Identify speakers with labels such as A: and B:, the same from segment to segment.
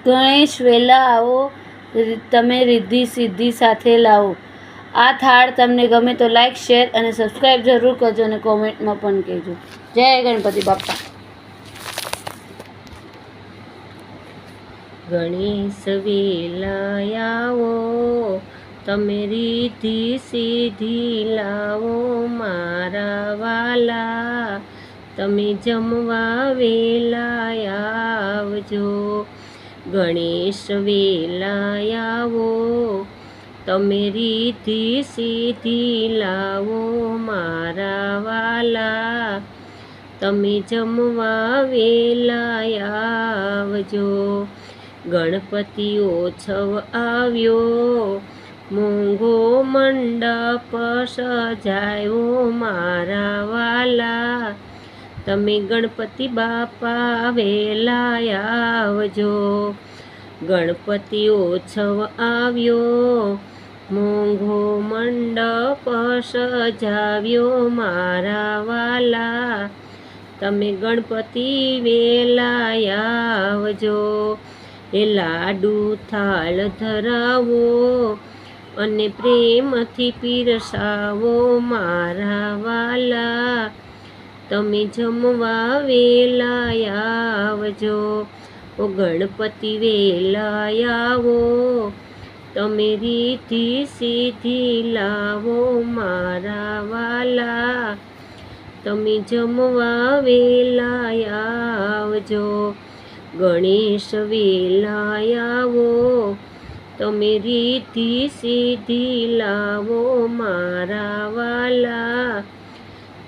A: ગણેશ વેલા આવો, તમે રિદ્ધિ સિદ્ધિ સાથે લાવો. આ થાળ તમને ગમે તો લાઈક, શેર અને સબસ્ક્રાઈબ જરૂર કરજો અને કોમેન્ટમાં પણ કહેજો. જય ગણપતિ બાપ્પા.
B: ગણેશ વેલા આવો, તમે રિદ્ધિ સિદ્ધિ લાવો મારા વાલા. તમે જમવા વેલા આવજો. ગણેશ વેલા આવો, તમે રિદ્ધિ સિદ્ધિ લાવો મારા વાલા. તમે જમવા વેલા આવજો. ગણપતિ ઉત્સવ આવ્યો, મોંઘો મંડપ સજાયો મારા વાલા. તમે ગણપતિ બાપા વેલા આવજો. ગણપતિ ઉત્સવ આવ્યો, મોંઘો મંડપ સજાવ્યો મારા વાલા. તમે ગણપતિ વેલા આવજો. એ લાડુ થાળ ધરાવો અને પ્રેમથી પીરસાવો મારા વાલા. તમે જમવા વેલા આવજો. ઓ ગણપતિ વેલા આવો, તમે રિદ્ધિ સિદ્ધિ લાવો મારા વાલા. તમે જમવા વેલા આવજો. ગણેશ વેલા આવો, તમે રિદ્ધિ સિદ્ધિ લાવો મારા વાલા.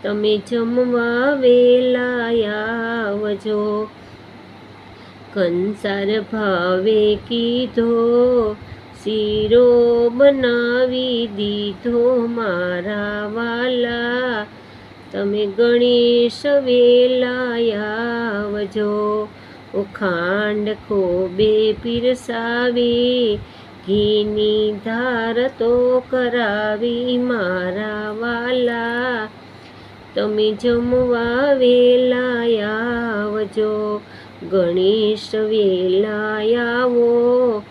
B: તમે જમવા વેલા આવજો. કંસાર ભાવે કીધો, શીરો બનાવી દીધો મારા વાલા. તમે ગણેશ વેલા આવજો. ઓ ખાંડ ખોબે પીરસાવી, ઘીની ધાર તો કરાવી મારા વાલા. તમે જમવા વેલા આવજો. ગણેશ વેલા આવો,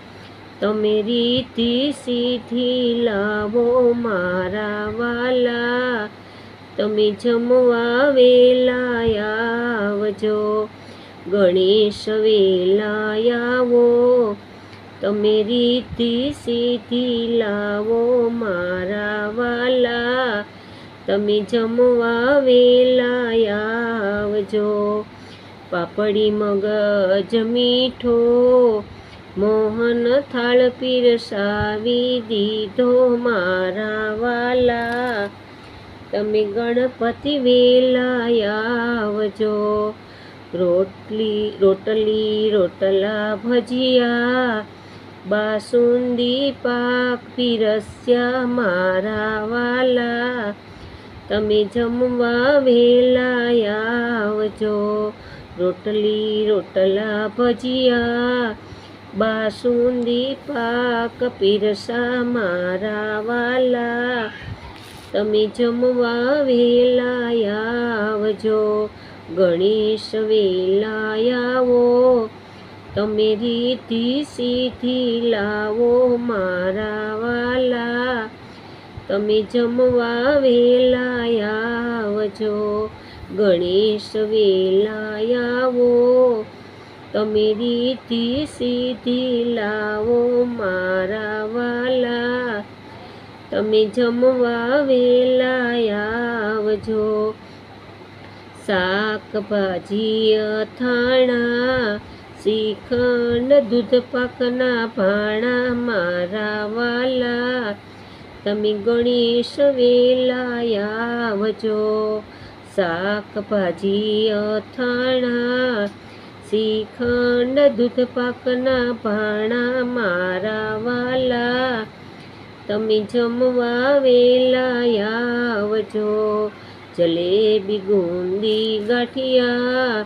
B: તમે રિદ્ધિ સિદ્ધિ લાવો મારા વાલા. તમે જમવા વેલા આવજો. ગણેશ વેલા આવો, તમે રિદ્ધિ સિદ્ધિ લાવો મારા વાલા. તમે જમવા વેલા આવજો. પાપડી મગજ મીઠો, મોહન થાળ પીરસાવી દીધો મારા વાલા. તમે ગણપતિ વેલા આવજો. રોટલા ભજીયા, બાસુંદી પાક પીરસ્યા મારા વાલા. તમે જમવા વેલા આવજો. રોટલા ભજીયા, બાસુંદી પાક પીરસા મારા વાલા. તમે જમવા વેલા આવજો. ગણેશ વેલા આવો, તમે રિદ્ધિ સિદ્ધિ લાવો મારા વાલા. તમે જમવા વેલા આવજો. ગણેશ વેલા આવો, તમે રિદ્ધિ સિદ્ધિ લાવો મારા વાલા. તમે જમવા વેલા આવજો. શાકભાજી અથાણા, શ્રીખંડ દૂધ પાકના ભાણા મારા વાલા. તમે ગણેશ વેલા આવજો. શાકભાજી અથાણા, શ્રીખંડ દૂધ પાકના ભાણા મારા વાલા. તમે જમવા વેલા આવજો. જલેબી ગુંદી ગાંઠિયા,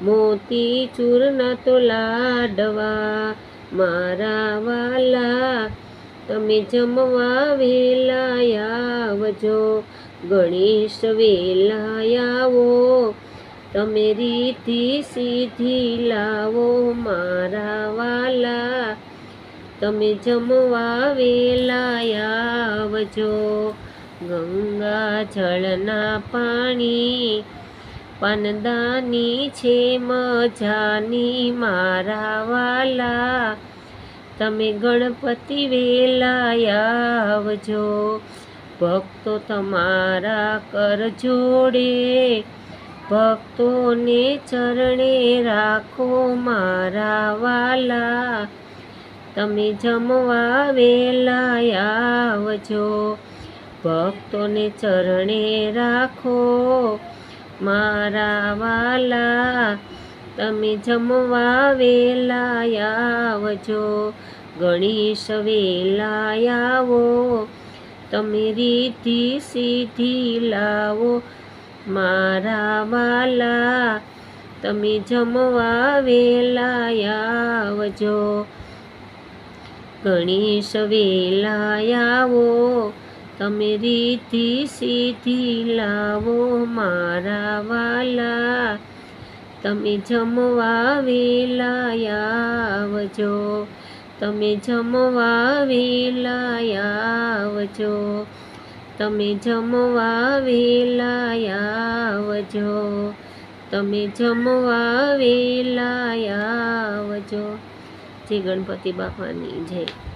B: મોતી ચૂરના તો લાડવા મારા વાલા. તમે જમવા વેલા આવજો. ગણેશ વેલા આવો, તમે રીતિ સીધી લાવો મારા વાલા, તમે જમવા વેલા આવજો. ગંગા જળના પાણી પાનદાની છે મજાની મારા વાલા, તમે ગણપતિ વેલા આવજો. ભક્તો તમારા કર જોડે, ભક્તોને ચરણે રાખો મારા વાલા, તમે જમવા વેલા આવજો. ભક્તોને ચરણે રાખો મારા વાલા, તમે જમવા વેલા આવજો. ગણેશ વેલા આવો, તમે રીતિ સીધી લાવો મારા વાલા, તમે જમવા વેલા આવજો. ગણેશ વેલા આવો, તમે રીતિ સીધી લાવો મારા વાલા, તમે જમવા વેલા આવજો. તમે જમવા વેલા આવજો, તમે જમવા વેલા આવજો, તમે જમવા વેલા આવજો. જય ગણપતિ બાપાની જય.